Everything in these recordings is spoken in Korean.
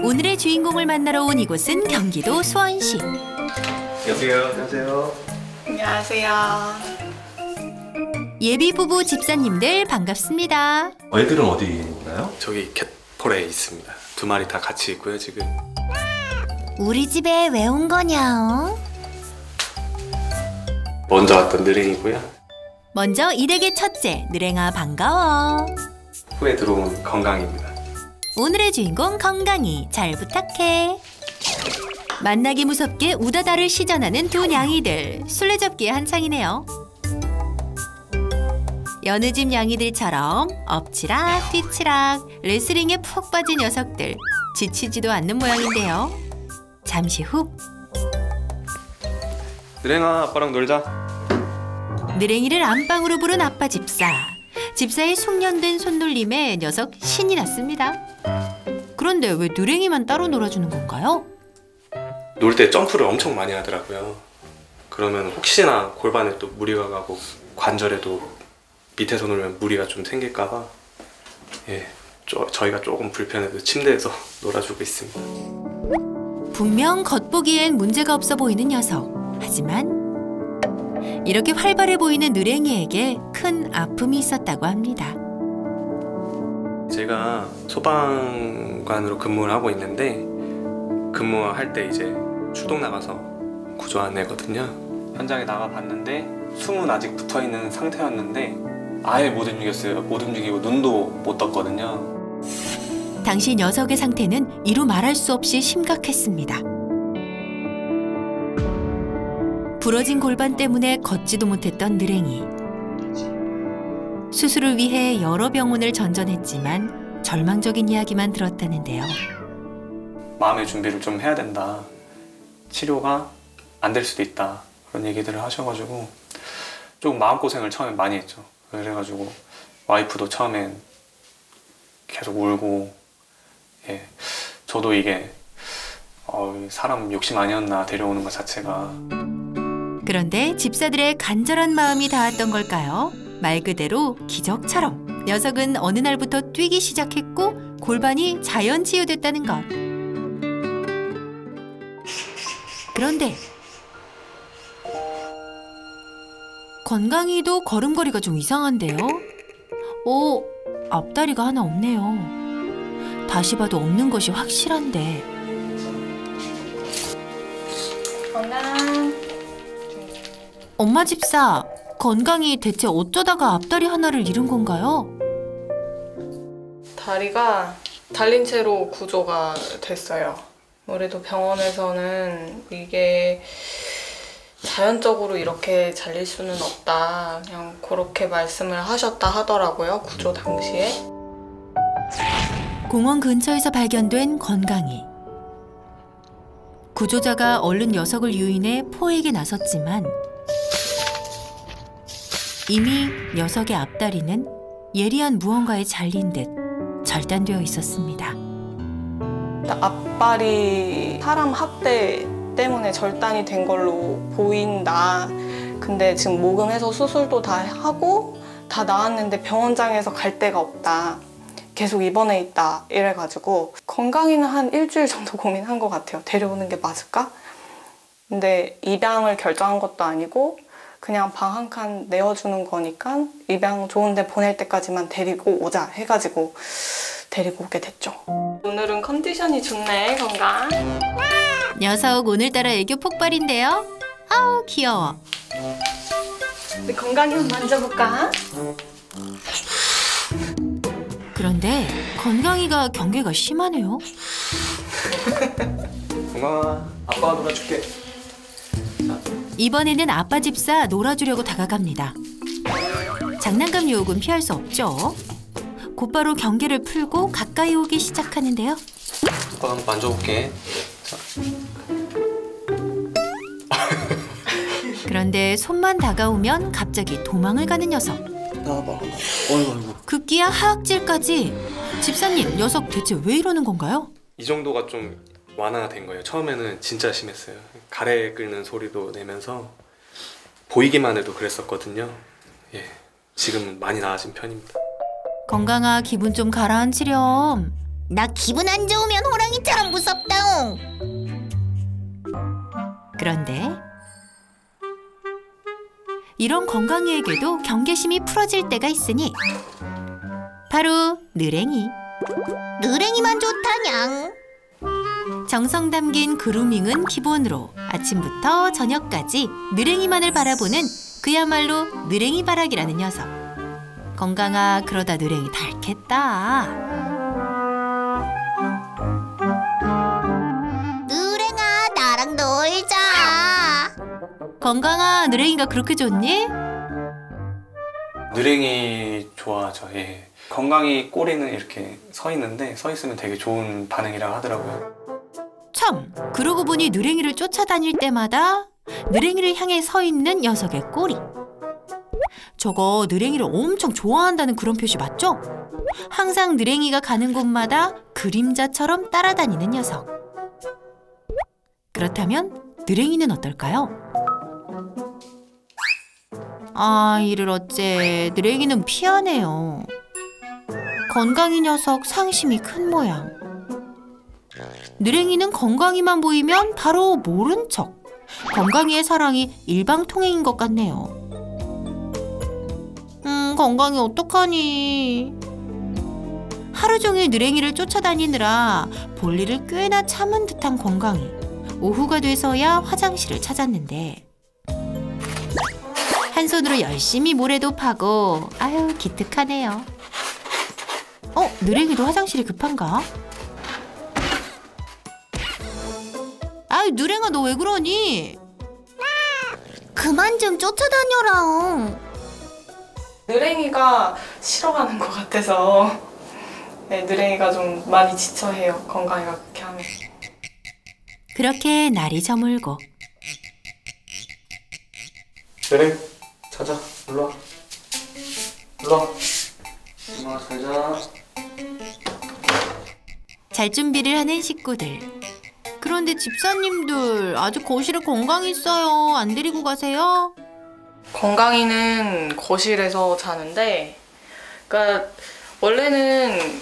오늘의 주인공을 만나러 온 이곳은 경기도 수원시. 안녕하세요. 안녕하세요. 안녕하세요. 예비 부부 집사님들 반갑습니다. 애들은 어디 있나요? 저기 갯벌에 있습니다. 두 마리 다 같이 있고요, 지금. 우리 집에 왜 온 거냐? 먼저 왔던 느랭이고요. 먼저 이 댁의 첫째, 느랭아 반가워. 후에 들어온 건강입니다. 오늘의 주인공 건강이 잘 부탁해. 만나기 무섭게 우다다를 시전하는 두 냥이들. 술래잡기에 한창이네요. 여느 집 냥이들처럼 엎치락 뒤치락 레슬링에 푹 빠진 녀석들. 지치지도 않는 모양인데요. 잠시 후 느랭아, 아빠랑 놀자. 느랭이를 안방으로 부른 아빠 집사. 집사의 숙련된 손놀림에 녀석 신이 났습니다. 그런데 왜 느랭이만 따로 놀아주는 건가요? 놀 때 점프를 엄청 많이 하더라고요. 그러면 혹시나 골반에 또 무리가 가고 관절에도 밑에서 놀면 무리가 좀 생길까봐 저희가 조금 불편해도 침대에서 놀아주고 있습니다. 분명 겉보기엔 문제가 없어 보이는 녀석. 하지만 이렇게 활발해 보이는 느랭이에게 큰 아픔이 있었다고 합니다. 제가 소방관으로 근무를 하고 있는데 근무할 때 이제 출동 나가서 구조하내거든요. 현장에 나가봤는데 숨은 아직 붙어있는 상태였는데 아예 못 움직였어요. 못 움직이고 눈도 못 떴거든요. 당시 녀석의 상태는 이루 말할 수 없이 심각했습니다. 부러진 골반 때문에 걷지도 못했던 느랭이. 수술을 위해 여러 병원을 전전했지만 절망적인 이야기만 들었다는데요. 마음의 준비를 좀 해야 된다. 치료가 안 될 수도 있다. 그런 얘기들을 하셔가지고 조금 마음고생을 처음에 많이 했죠. 그래가지고 와이프도 처음엔 계속 울고 저도 이게 사람 욕심 아니었나 데려오는 것 자체가. 그런데 집사들의 간절한 마음이 닿았던 걸까요? 말 그대로 기적처럼 녀석은 어느 날부터 뛰기 시작했고 골반이 자연 치유됐다는 것. 그런데 건강이도 걸음걸이가 좀 이상한데요? 앞다리가 하나 없네요. 다시 봐도 없는 것이 확실한데. 건강. 엄마 집사, 건강이 대체 어쩌다가 앞다리 하나를 잃은 건가요? 다리가 달린 채로 구조가 됐어요. 우리도 병원에서는 이게 자연적으로 이렇게 잘릴 수는 없다. 그냥 그렇게 말씀을 하셨다 하더라고요. 구조 당시에. 공원 근처에서 발견된 건강이. 구조자가 얼른 녀석을 유인해 포획에 나섰지만 이미 녀석의 앞다리는 예리한 무언가에 잘린 듯 절단되어 있었습니다. 앞발이 사람 학대 때문에 절단이 된 걸로 보인다. 근데 지금 모금해서 수술도 다 하고 다 나았는데 병원장에서 갈 데가 없다. 계속 입원해 있다. 이래가지고 건강이는 한 일주일 정도 고민한 것 같아요. 데려오는 게 맞을까? 근데 입양을 결정한 것도 아니고 그냥 방 한 칸 내어주는 거니까 입양 좋은 데 보낼 때까지만 데리고 오자 해가지고 데리고 오게 됐죠. 오늘은 컨디션이 좋네, 건강. 녀석 오늘따라 애교 폭발인데요. 아우 귀여워. 우리 건강이 한번 만져볼까? 그런데 건강이가 경계가 심하네요. 건강아, 아빠가 놀아줄게. 이번에는 아빠 집사 놀아주려고 다가갑니다. 장난감 유혹은 피할 수 없죠. 곧바로 경계를 풀고 가까이 오기 시작하는데요. 아빠가 한번 만져볼게. 자. 그런데 손만 다가오면 갑자기 도망을 가는 녀석. 나와봐. 어이구. 급기야 하악질까지. 집사님, 녀석 대체 왜 이러는 건가요? 이 정도가 좀 완화된 거예요. 처음에는 진짜 심했어요. 가래 끓는 소리도 내면서 보이기만 해도 그랬었거든요. 지금은 많이 나아진 편입니다. 건강아, 기분 좀 가라앉히렴. 나 기분 안 좋으면 호랑이처럼 무섭다옹. 그런데 이런 건강이에게도 경계심이 풀어질 때가 있으니 바로 느랭이. 느랭이만 좋다냥. 정성 담긴 그루밍은 기본으로 아침부터 저녁까지 느랭이만을 바라보는 그야말로 느랭이 바라기라는 녀석. 건강아, 그러다 느랭이 닳겠다. 느랭아, 나랑 놀자. 건강아, 느랭이가 그렇게 좋니? 느랭이 좋아하죠. 예. 건강히 꼬리는 이렇게 서 있는데 서 있으면 되게 좋은 반응이라고 하더라고요. 참, 그러고 보니 느랭이를 쫓아다닐 때마다 느랭이를 향해 서 있는 녀석의 꼬리. 저거 느랭이를 엄청 좋아한다는 그런 표시 맞죠? 항상 느랭이가 가는 곳마다 그림자처럼 따라다니는 녀석. 그렇다면 느랭이는 어떨까요? 아, 이를 어째, 느랭이는 피하네요. 건강이 녀석 상심이 큰 모양. 느랭이는 건강이만 보이면 바로 모른 척. 건강이의 사랑이 일방통행인 것 같네요. 건강이 어떡하니? 하루 종일 느랭이를 쫓아다니느라 볼일을 꽤나 참은 듯한 건강이 오후가 돼서야 화장실을 찾았는데 한 손으로 열심히 모래도 파고 아유 기특하네요. 느랭이도 화장실이 급한가? 아유 느랭아, 너 왜 그러니? 그만 좀 쫓아다녀라. 느랭이가 싫어하는 것 같아서 네, 느랭이가 좀 많이 지쳐해요. 건강이가 그렇게 하면. 그렇게 날이 저물고 느랭, 자자. 일로 와. 일로 와. 엄마 자자. 잘 준비를 하는 식구들. 그런데 집사님들 아직 거실에 건강이 있어요. 안 데리고 가세요? 건강이는 거실에서 자는데, 그러니까 원래는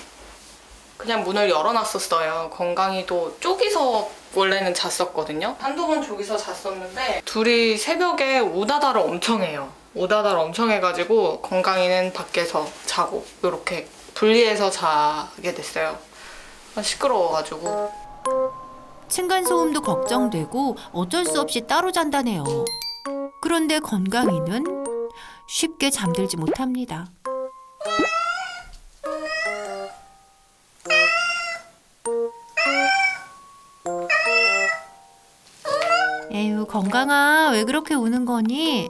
그냥 문을 열어놨었어요. 건강이도 쪼기서 원래는 잤었거든요. 한두 번 저기서 잤었는데 둘이 새벽에 오다다를 엄청 해요. 오다다를 엄청 해가지고 건강이는 밖에서 자고 이렇게 분리해서 자게 됐어요. 시끄러워가지고. 층간소음도 걱정되고 어쩔 수 없이 따로 잔다네요. 그런데 건강이는 쉽게 잠들지 못합니다. 에휴, 건강아, 왜 그렇게 우는 거니?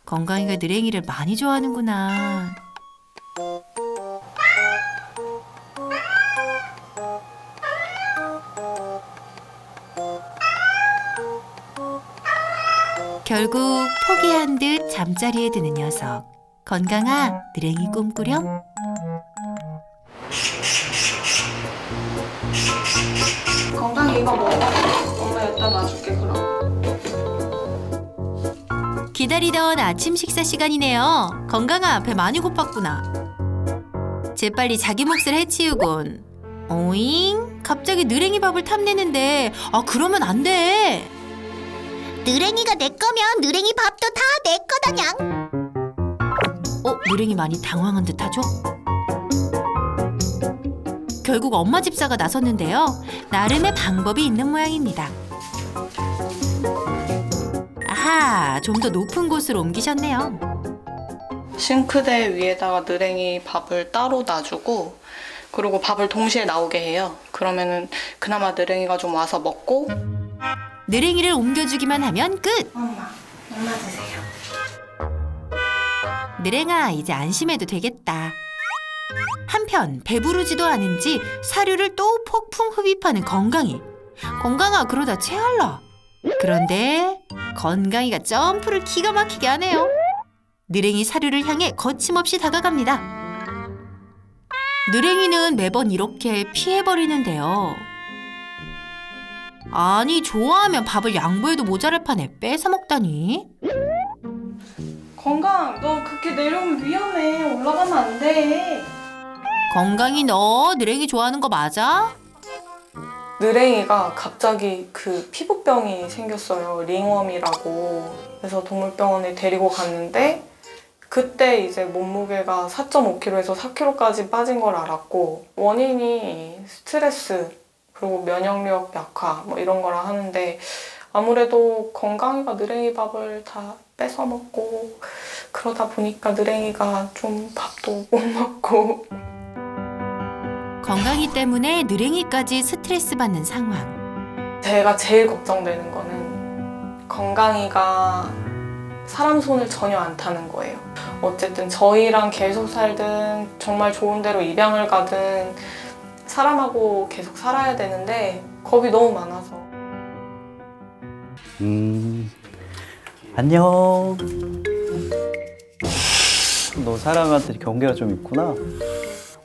건강이가 느랭이를 많이 좋아하는구나. 결국 포기한 듯 잠자리에 드는 녀석. 건강아, 느랭이 꿈꾸렴? 건강이 이거 먹어. 엄마 여기다 놔줄게 그럼. 기다리던 아침 식사 시간이네요. 건강아, 배 많이 고팠구나. 재빨리 자기 몫을 해치우곤. 오잉? 갑자기 느랭이 밥을 탐내는데 그러면 안 돼. 느랭이가 내 거면 느랭이 밥도 다 내 거다냥. 느랭이 많이 당황한 듯하죠? 결국 엄마 집사가 나섰는데요. 나름의 방법이 있는 모양입니다. 아하, 좀 더 높은 곳으로 옮기셨네요. 싱크대 위에다가 느랭이 밥을 따로 놔주고 그리고 밥을 동시에 나오게 해요. 그러면은 그나마 느랭이가 좀 와서 먹고. 느랭이를 옮겨주기만 하면 끝! 엄마 드세요. 느랭아, 이제 안심해도 되겠다. 한편 배부르지도 않은지 사료를 또 폭풍 흡입하는 건강이. 건강아, 그러다 체할라. 그런데 건강이가 점프를 기가 막히게 하네요. 느랭이 사료를 향해 거침없이 다가갑니다. 느랭이는 매번 이렇게 피해버리는데요. 아니, 좋아하면 밥을 양보해도 모자랄 판에 뺏어 먹다니. 건강, 너 그렇게 내려오면 위험해. 올라가면 안 돼. 건강이 너 느랭이 좋아하는 거 맞아? 느랭이가 갑자기 그 피부병이 생겼어요. 링웜이라고. 그래서 동물병원에 데리고 갔는데 그때 이제 몸무게가 4.5kg에서 4kg까지 빠진 걸 알았고 원인이 스트레스 그리고 면역력 약화 뭐 이런 거라 하는데 아무래도 건강이가 느랭이 밥을 다 뺏어 먹고 그러다 보니까 느랭이가 좀 밥도 못 먹고 건강이 때문에 느랭이까지 스트레스 받는 상황. 제가 제일 걱정되는 거는 건강이가 사람 손을 전혀 안 타는 거예요. 어쨌든 저희랑 계속 살든 정말 좋은 데로 입양을 가든 사람하고 계속 살아야 되는데 겁이 너무 많아서. 안녕. 너 사람한테 경계가 좀 있구나.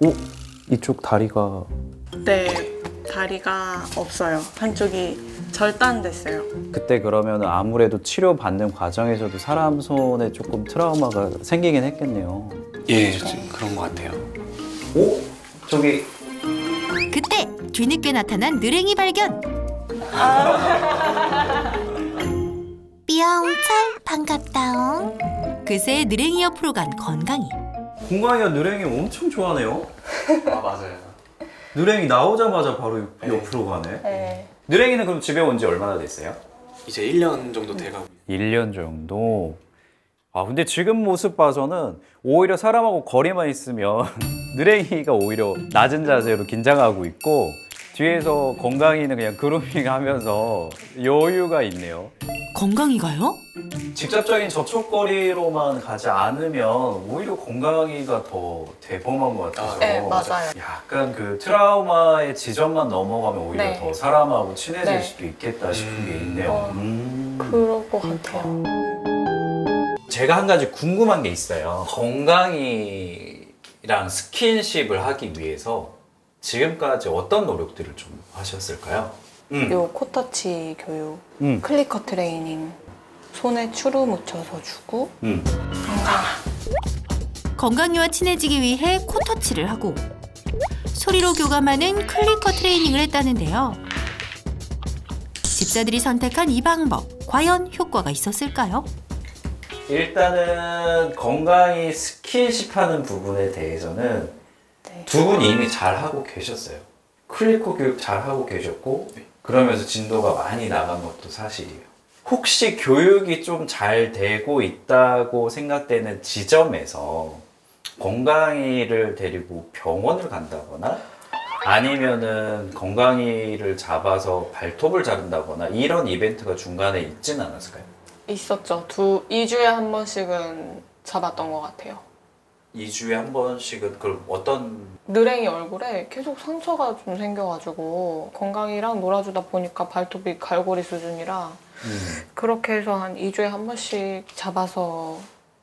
오, 이쪽 다리가. 네, 다리가 없어요. 한쪽이 절단됐어요. 그때 그러면 아무래도 치료받는 과정에서도 사람 손에 조금 트라우마가 생기긴 했겠네요. 예, 그런 것 같아요. 오, 저기 그때 뒤늦게 나타난 느랭이 발견. 뿅철 반갑다옹. 그새 느랭이 옆으로 간 건강이. 공강이가 느랭이 엄청 좋아하네요. 아, 맞아요. 느랭이 나오자마자 바로 네. 옆으로 가네. 네. 느랭이는 그럼 집에 온 지 얼마나 됐어요? 이제 1년 정도 돼가고 1년 정도. 아, 근데 지금 모습 봐서는 오히려 사람하고 거리만 있으면 느랭이가 오히려 낮은 자세로 긴장하고 있고 뒤에서 건강이는 그냥 그루밍 하면서 여유가 있네요. 건강이가요? 직접적인 접촉거리로만 가지 않으면 오히려 건강이가 더 대범한 것 같아서 네, 맞아요. 약간 그 트라우마의 지점만 넘어가면 오히려 네. 더 사람하고 친해질 네. 수도 있겠다 싶은 게 있네요. 그럴 것 같아요. 제가 한 가지 궁금한 게 있어요. 건강이랑 스킨십을 하기 위해서 지금까지 어떤 노력들을 좀 하셨을까요? 요 코터치 교육, 음. 클리커 트레이닝, 손에 추루 묻혀서 주고 건강이와 친해지기 위해 코터치를 하고 소리로 교감하는 클리커 트레이닝을 했다는데요. 집사들이 선택한 이 방법, 과연 효과가 있었을까요? 일단은 건강히 스킨십하는 부분에 대해서는 네. 두 분이 이미 잘 하고 계셨어요. 클리커 교육 잘 하고 계셨고 그러면서 진도가 많이 나간 것도 사실이에요. 혹시 교육이 좀 잘 되고 있다고 생각되는 지점에서 건강이를 데리고 병원을 간다거나 아니면은 건강이를 잡아서 발톱을 자른다거나 이런 이벤트가 중간에 있진 않았을까요? 있었죠. 2주에 한 번씩은 잡았던 것 같아요. 2주에 한 번씩은 그럼 어떤 느랭이 얼굴에 계속 상처가 좀 생겨가지고 건강이랑 놀아주다 보니까 발톱이 갈고리 수준이라 그렇게 해서 한 2주에 한 번씩 잡아서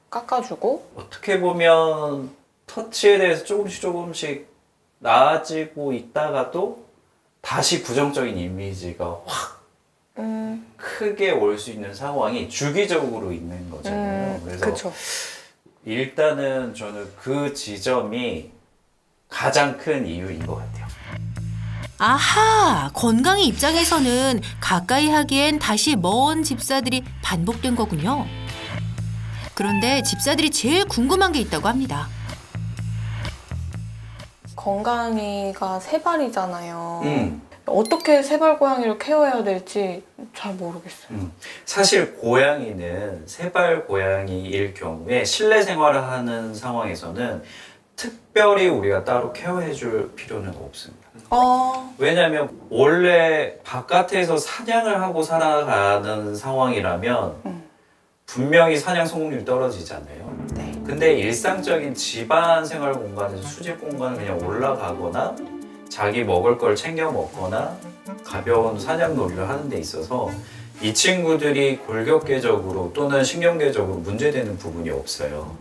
깎아주고 어떻게 보면 터치에 대해서 조금씩 나아지고 있다가도 다시 부정적인 이미지가 확 크게 올 수 있는 상황이 주기적으로 있는 거잖아요. 그래서 그쵸. 일단은 저는 그 지점이 가장 큰 이유인 것 같아요. 아하! 건강이 입장에서는 가까이 하기엔 다시 먼 집사들이 반복된 거군요. 그런데 집사들이 제일 궁금한 게 있다고 합니다. 건강이가 세발이잖아요. 어떻게 세발 고양이를 케어해야 될지 잘 모르겠어요. 사실 고양이는 세발 고양이일 경우에 실내 생활을 하는 상황에서는 특별히 우리가 따로 케어해 줄 필요는 없습니다. 왜냐하면 원래 바깥에서 사냥을 하고 살아가는 상황이라면 분명히 사냥 성공률이 떨어지잖아요. 네. 근데 일상적인 집안 생활 공간에서 수직 공간을 그냥 올라가거나 자기 먹을 걸 챙겨 먹거나 가벼운 사냥 놀이를 하는 데 있어서 이 친구들이 골격계적으로 또는 신경계적으로 문제되는 부분이 없어요.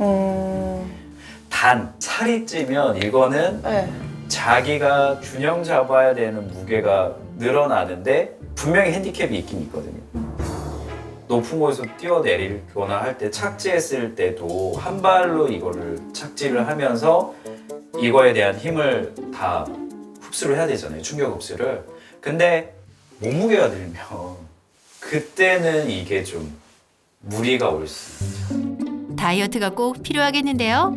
단 살이 찌면 이거는 네. 자기가 균형 잡아야 되는 무게가 늘어나는데 분명히 핸디캡이 있긴 있거든요. 높은 곳에서 뛰어내리거나 할 때 착지했을 때도 한 발로 이거를 착지를 하면서 이거에 대한 힘을 다 흡수를 해야 되잖아요. 충격 흡수를. 근데 몸무게가 늘면 그때는 이게 좀 무리가 올 수 있죠. 다이어트가 꼭 필요하겠는데요.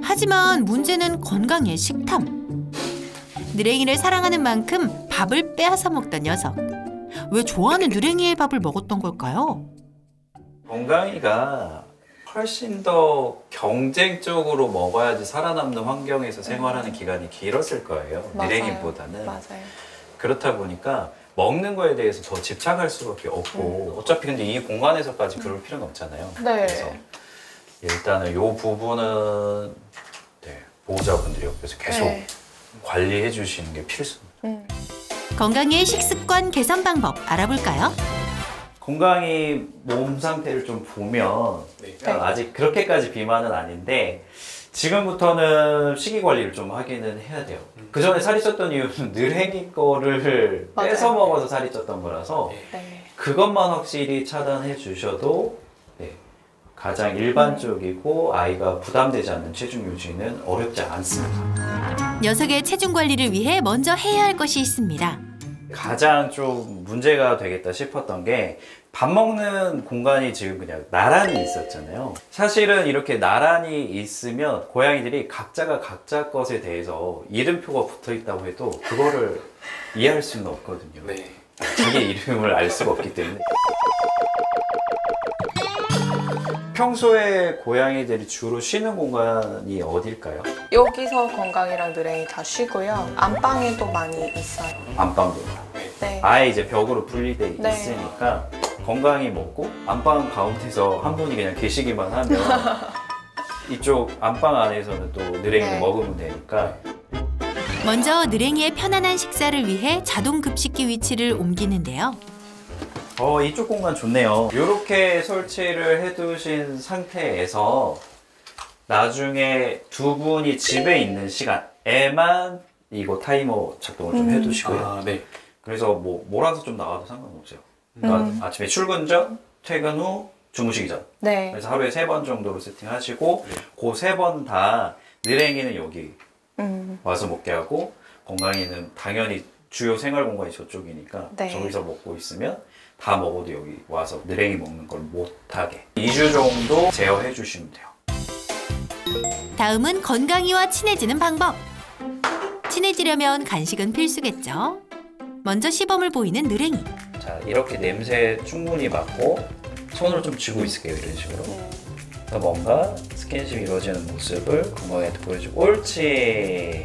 하지만 문제는 건강의 식탐. 느랭이를 사랑하는 만큼 밥을 빼앗아 먹던 녀석. 왜 좋아하는 느랭이의 밥을 먹었던 걸까요? 건강이가 훨씬 더 경쟁적으로 먹어야지 살아남는 환경에서 생활하는 기간이 길었을 거예요. 맞아요. 느랭이보다는. 맞아요. 그렇다 보니까 먹는 거에 대해서 더 집착할 수밖에 없고 어차피 근데 이 공간에서까지 그럴 필요는 없잖아요. 네. 그래서 일단은 이 부분은 네, 보호자분들이 옆에서 계속 네. 관리해 주시는 게 필수입니다. 건강의 식습관 개선 방법 알아볼까요? 건강히 몸 상태를 좀 보면 아직 그렇게까지 비만은 아닌데 지금부터는 식이 관리를 좀 하기는 해야 돼요. 그 전에 살이 쪘던 이유는 느랭이 거를 맞아요. 뺏어 먹어서 살이 쪘던 거라서 네. 그것만 확실히 차단해 주셔도 네, 가장 일반적이고 아이가 부담되지 않는 체중 유지는 어렵지 않습니다. 녀석의 체중 관리를 위해 먼저 해야 할 것이 있습니다. 가장 좀 문제가 되겠다 싶었던 게 밥 먹는 공간이 지금 그냥 나란히 있었잖아요. 사실은 이렇게 나란히 있으면 고양이들이 각자가 각자 것에 대해서 이름표가 붙어 있다고 해도 그거를 이해할 수는 없거든요. 네. 자기 이름을 알 수가 없기 때문에. 평소에 고양이들이 주로 쉬는 공간이 어딜까요? 여기서 건강이랑 느랭이 다 쉬고요. 안방에도 많이 있어요. 안방도. 네. 아예 이제 벽으로 분리돼 네. 있으니까 건강히 먹고 안방 가운데서 한 분이 그냥 계시기만 하면 이쪽 안방 안에서는 또 느랭이를 네. 먹으면 되니까. 먼저 느랭이의 편안한 식사를 위해 자동 급식기 위치를 옮기는데요. 이쪽 공간 좋네요. 이렇게 설치를 해두신 상태에서 나중에 두 분이 집에 있는 시간에만 이거 타이머 작동을 좀 해두시고요. 아, 네. 그래서 뭐 몰아서 좀 나와도 상관없어요. 그러니까 아침에 출근 전, 퇴근 후, 주무시기 전. 네. 그래서 하루에 3번 정도로 세팅하시고 그 3번 다 느랭이는 여기 와서 먹게 하고 건강이는 당연히 주요 생활 공간이 저쪽이니까 네. 저기서 먹고 있으면 다 먹어도 여기 와서 느랭이 먹는 걸 못하게 2주 정도 제어해 주시면 돼요. 다음은 건강이와 친해지는 방법. 친해지려면 간식은 필수겠죠. 먼저 시범을 보이는 느랭이. 자, 이렇게 냄새에 충분히 맡고 손으로 좀 쥐고 있을게요. 이런 식으로. 그래서 뭔가 스킨십이 이루어지는 모습을 건강이한테 보여주고 옳지.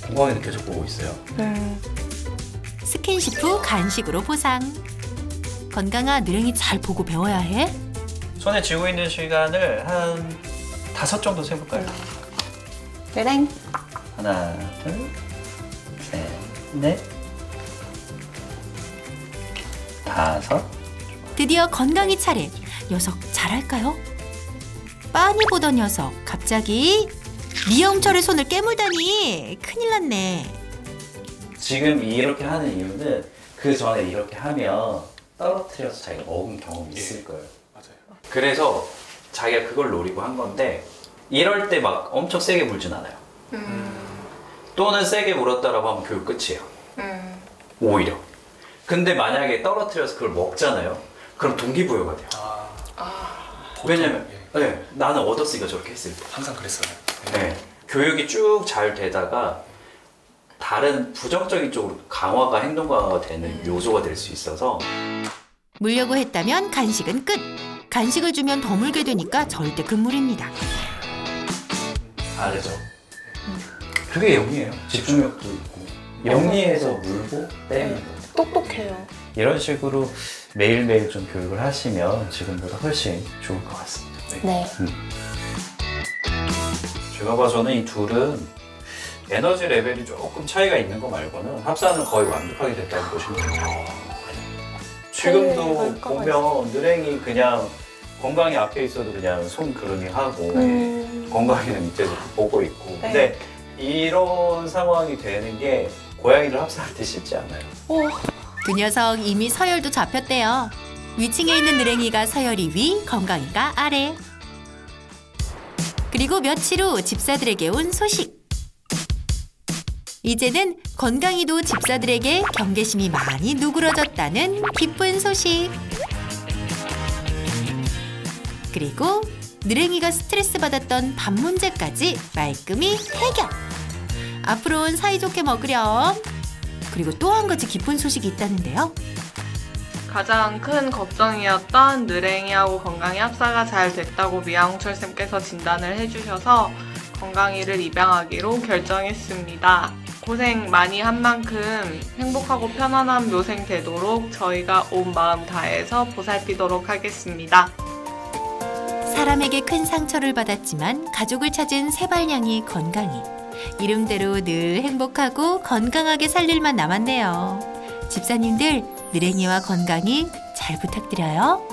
건강이는 계속 보고 있어요. 스킨십 후 간식으로 보상. 건강아, 느랭이 잘 보고 배워야 해. 손에 쥐고 있는 시간을 한 5 정도 세볼까요? 느랭. 하나, 둘, 셋, 넷, 5. 드디어 건강이 차례. 녀석 잘할까요? 빤히 보던 녀석 갑자기 미영철의 손을 깨물다니 큰일 났네. 지금 이렇게 하는 이유는 그 전에 이렇게 하면 떨어뜨려서 자기가 먹은 경험이 있을 거예요. 맞아요. 그래서 자기가 그걸 노리고 한 건데 이럴 때 막 엄청 세게 물진 않아요. 또는 세게 물었다라고 하면 교육 끝이에요. 오히려. 근데 만약에 떨어뜨려서 그걸 먹잖아요. 그럼 동기부여가 돼요. 왜냐면 네, 나는 얻었으니까 저렇게 했을 때. 항상 그랬어요. 네. 교육이 쭉 잘 되다가 다른 부정적인 쪽으로 강화가 행동 강화가 되는 요소가 될 수 있어서 물려고 했다면 간식은 끝. 간식을 주면 더 물게 되니까 절대 금물입니다. 다르죠. 그게 영리해요. 집중력도 있고 영리해서 물고 때리는 거. 똑똑해요. 이런 식으로 매일매일 좀 교육을 하시면 지금보다 훨씬 좋을 것 같습니다. 네. 제가 봐서는 이 둘은 에너지 레벨이 조금 차이가 있는 거 말고는 합산은 거의 완벽하게 됐다고 보시면 됩니다. 지금도 보면 느랭이 그냥 건강이 앞에 있어도 그냥 손 그러니 하고 건강이는 밑에서 보고 있고 근데 이런 상황이 되는 게 고양이를 합산할 때 쉽지 않아요. 그 녀석 이미 서열도 잡혔대요. 위층에 있는 느랭이가 서열이 위, 건강이가 아래. 그리고 며칠 후 집사들에게 온 소식. 이제는 건강이도 집사들에게 경계심이 많이 누그러졌다는 기쁜 소식. 그리고 느랭이가 스트레스 받았던 밥 문제까지 말끔히 해결. 앞으로는 사이좋게 먹으렴. 그리고 또 한 가지 기쁜 소식이 있다는데요. 가장 큰 걱정이었던 느랭이하고 건강이 합사가 잘 됐다고 미아홍철쌤께서 진단을 해주셔서 건강이를 입양하기로 결정했습니다. 고생 많이 한 만큼 행복하고 편안한 묘생 되도록 저희가 온 마음 다해서 보살피도록 하겠습니다. 사람에게 큰 상처를 받았지만 가족을 찾은 세발냥이 건강이. 이름대로 늘 행복하고 건강하게 살 일만 남았네요. 집사님들, 느랭이와 건강이 잘 부탁드려요.